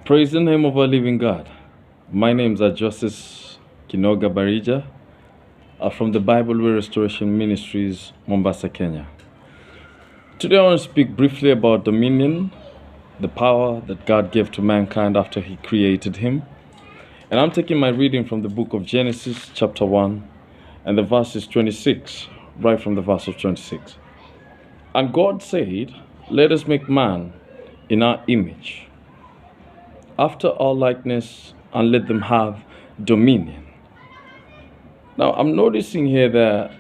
Praise the name of our living God. My name is Justice Kinoga Barija from the Bible Way Restoration Ministries, Mombasa, Kenya. Today I want to speak briefly about dominion, the power that God gave to mankind after he created him. And I'm taking my reading from the book of Genesis, chapter 1, and the verse is 26, right from the verse of 26. And God said, "Let us make man in our image, after our likeness, and let them have dominion." Now, I'm noticing here that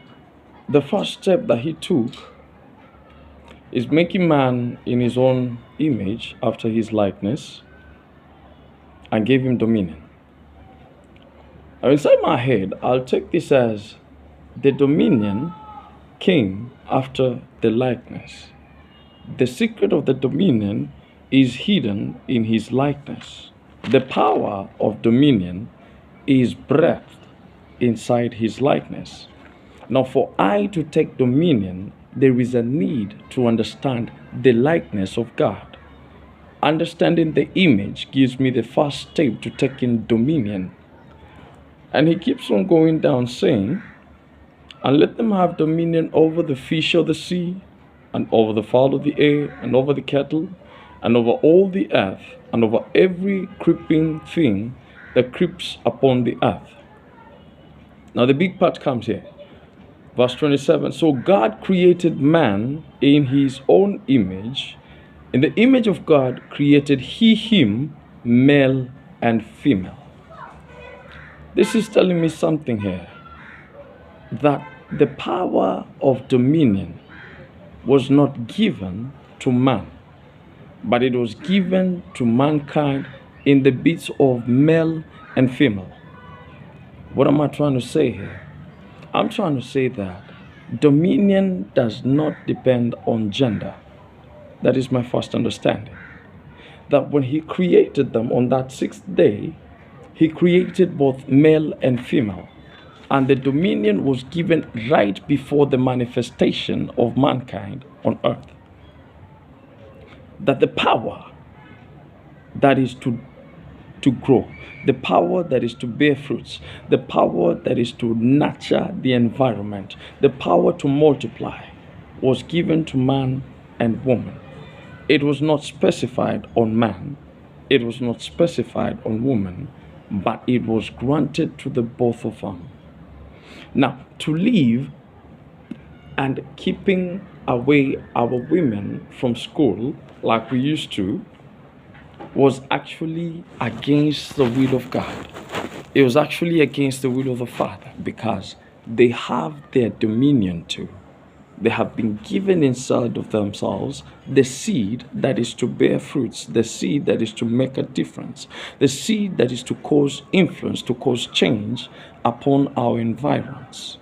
the first step that he took is making man in his own image, after his likeness, and gave him dominion. Now, inside my head, I'll take this as the dominion came after the likeness. The secret of the dominion is hidden in his likeness. The power of dominion is breathed inside his likeness. Now, for I to take dominion, there is a need to understand the likeness of God. Understanding the image gives me the first step to taking dominion. And he keeps on going down saying, "And let them have dominion over the fish of the sea, and over the fowl of the air, and over the cattle, and over all the earth, and over every creeping thing that creeps upon the earth." Now the big part comes here. Verse 27, "So God created man in his own image. In the image of God created he him, male and female." This is telling me something here, that the power of dominion was not given to man, but it was given to mankind in the bits of male and female. What am I trying to say here? I'm trying to say that dominion does not depend on gender. That is my first understanding. That when he created them on that sixth day, he created both male and female. And the dominion was given right before the manifestation of mankind on earth. That the power that is to grow, the power that is to bear fruits, the power that is to nurture the environment, the power to multiply, was given to man and woman. It was not specified on man, it was not specified on woman, but it was granted to the both of them. Now, to live and keeping away our women from school like we used to was actually against the will of God. It was actually against the will of the Father, because they have their dominion too. They have been given inside of themselves the seed that is to bear fruits, the seed that is to make a difference, the seed that is to cause influence, to cause change upon our environs.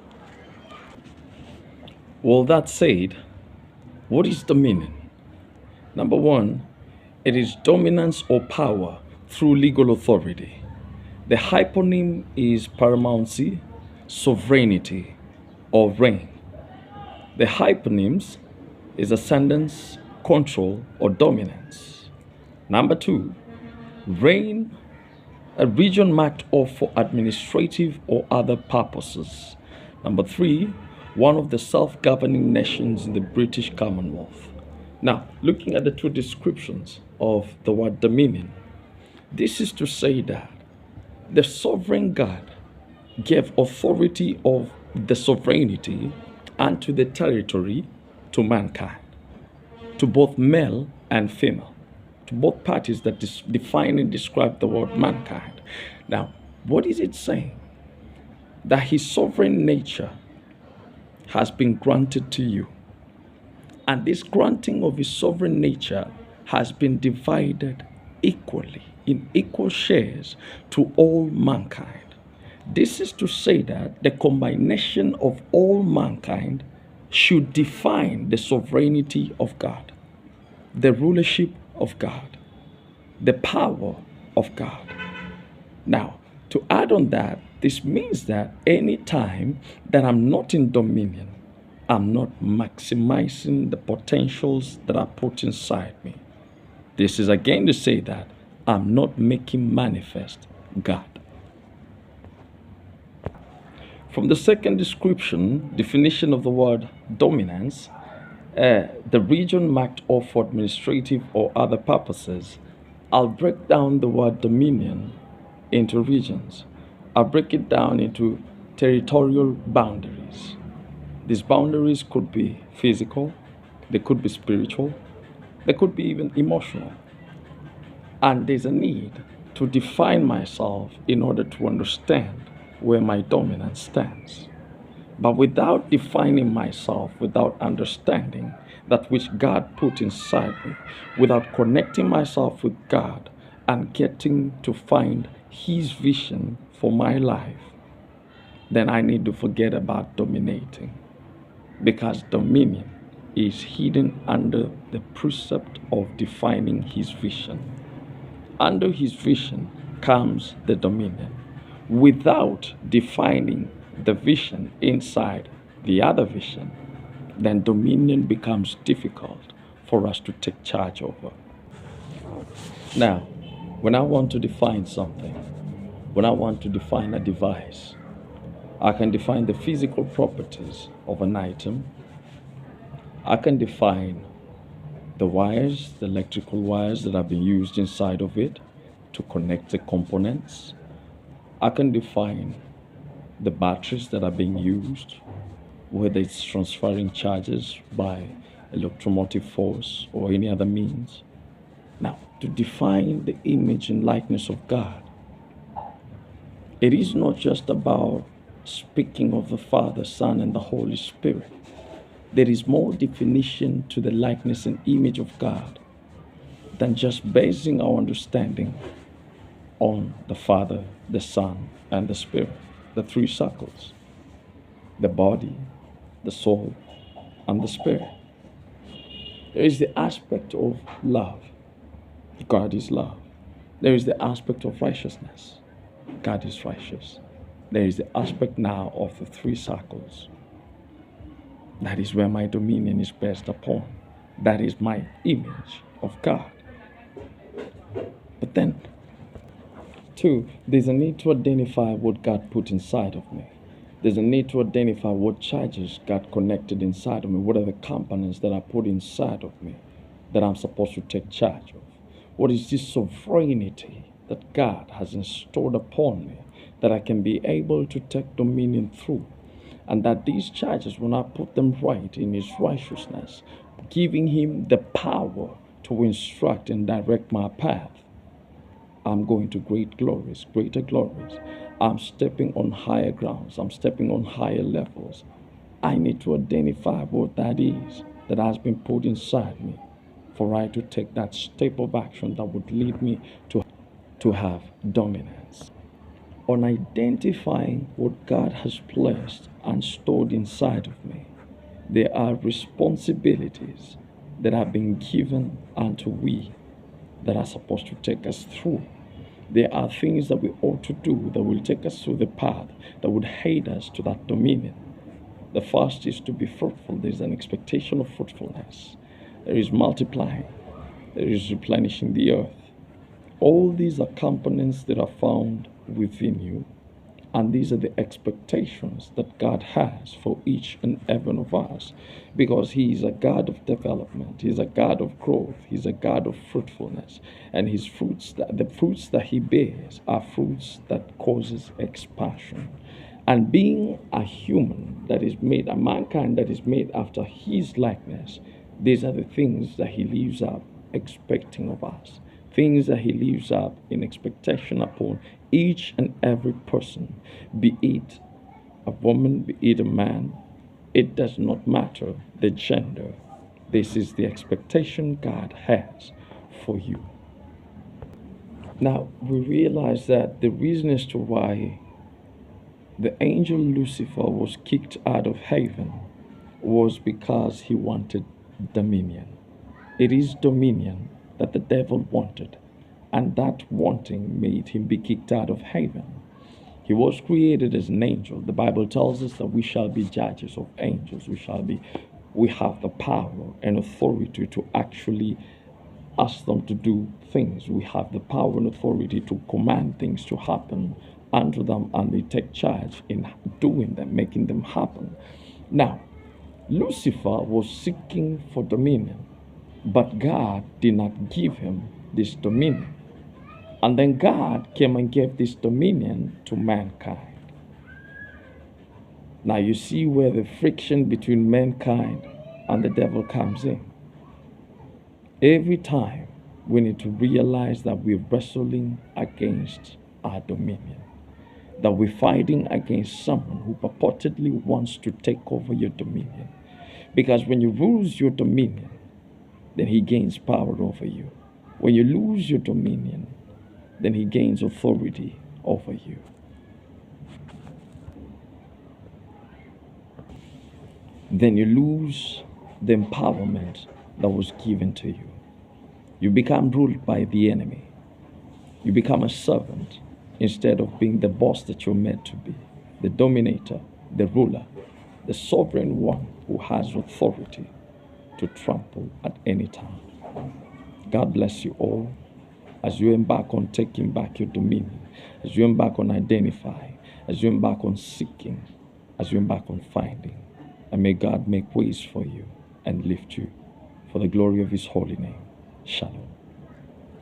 Well, that said, what is dominion? Number one, it is dominance or power through legal authority. The hyponym is paramountcy, sovereignty, or reign. The hyponyms is ascendance, control, or dominance. Number two, reign, a region marked off for administrative or other purposes. Number three, one of the self-governing nations in the British Commonwealth. Now, looking at the two descriptions of the word dominion, this is to say that the sovereign God gave authority of the sovereignty and to the territory to mankind, to both male and female, to both parties that define and describe the word mankind. Now, what is it saying? That his sovereign nature has been granted to you. And this granting of his sovereign nature has been divided equally, in equal shares, to all mankind. This is to say that the combination of all mankind should define the sovereignty of God, the rulership of God, the power of God. Now, to add on that, this means that any time that I'm not in dominion, I'm not maximizing the potentials that are put inside me. This is again to say that I'm not making manifest God. From the second definition of the word dominance, the region marked off for administrative or other purposes. I'll break down the word dominion into regions. I'll break it down into territorial boundaries. These boundaries could be physical, they could be spiritual, they could be even emotional. And there's a need to define myself in order to understand where my dominance stands. But without defining myself, without understanding that which God put inside me, without connecting myself with God and getting to find His vision for my life, then I need to forget about dominating. Because dominion is hidden under the precept of defining His vision. Under His vision comes the dominion. Without defining the vision inside the other vision, then dominion becomes difficult for us to take charge over. Now, when I want to define something, when I want to define a device, I can define the physical properties of an item. I can define the wires, the electrical wires that have been used inside of it to connect the components. I can define the batteries that are being used, whether it's transferring charges by electromotive force or any other means. Now, to define the image and likeness of God, it is not just about speaking of the Father, Son, and the Holy Spirit. There is more definition to the likeness and image of God than just basing our understanding on the Father, the Son, and the Spirit, the three circles, the body, the soul, and the spirit. There is the aspect of love. God is love. There is the aspect of righteousness. God is righteous. There is the aspect now of the three circles. That is where my dominion is based upon. That is my image of God. But then, two, there's a need to identify what God put inside of me. There's a need to identify what charges God connected inside of me. What are the components that are put inside of me that I'm supposed to take charge of? What is this sovereignty that God has installed upon me that I can be able to take dominion through? And that these charges, when I put them right in His righteousness, giving Him the power to instruct and direct my path, I'm going to greater glories. I'm stepping on higher grounds. I'm stepping on higher levels. I need to identify what that is that has been put inside me for I to take that step of action that would lead me to have dominance. On identifying what God has placed and stored inside of me, there are responsibilities that have been given unto we that are supposed to take us through. There are things that we ought to do that will take us through the path that would aid us to that dominion. The first is to be fruitful. There's an expectation of fruitfulness. There is multiplying. There is replenishing the earth. All these are components that are found within you. And these are the expectations that God has for each and every one of us, because He is a God of development. He's a God of growth. He's a God of fruitfulness. And His fruits, the fruits that He bears are fruits that causes expansion. And being a human that is made, a mankind that is made after His likeness, these are the things that He leaves up expecting of us. Things that He leaves up in expectation upon each and every person, be it a woman, be it a man. It does not matter the gender. This is the expectation God has for you. Now, we realize that the reason as to why the angel Lucifer was kicked out of heaven was because he wanted dominion. It is dominion that the devil wanted, and that wanting made him be kicked out of heaven. He was created as an angel. The Bible tells us that we shall be judges of angels. We have the power and authority to actually ask them to do things. We have the power and authority to command things to happen unto them, and they take charge in doing them, making them happen. Now, Lucifer was seeking for dominion, but God did not give him this dominion. And then God came and gave this dominion to mankind. Now you see where the friction between mankind and the devil comes in. Every time we need to realize that we're wrestling against our dominion, that we're fighting against someone who purportedly wants to take over your dominion. Because when you lose your dominion, then he gains power over you. When you lose your dominion, then he gains authority over you. Then you lose the empowerment that was given to you. You become ruled by the enemy. You become a servant instead of being the boss that you're meant to be, the dominator, the ruler, the sovereign one who has authority to trample at any time. God bless you all as you embark on taking back your dominion, as you embark on identifying, as you embark on seeking, as you embark on finding. And may God make ways for you and lift you for the glory of his holy name. Shalom.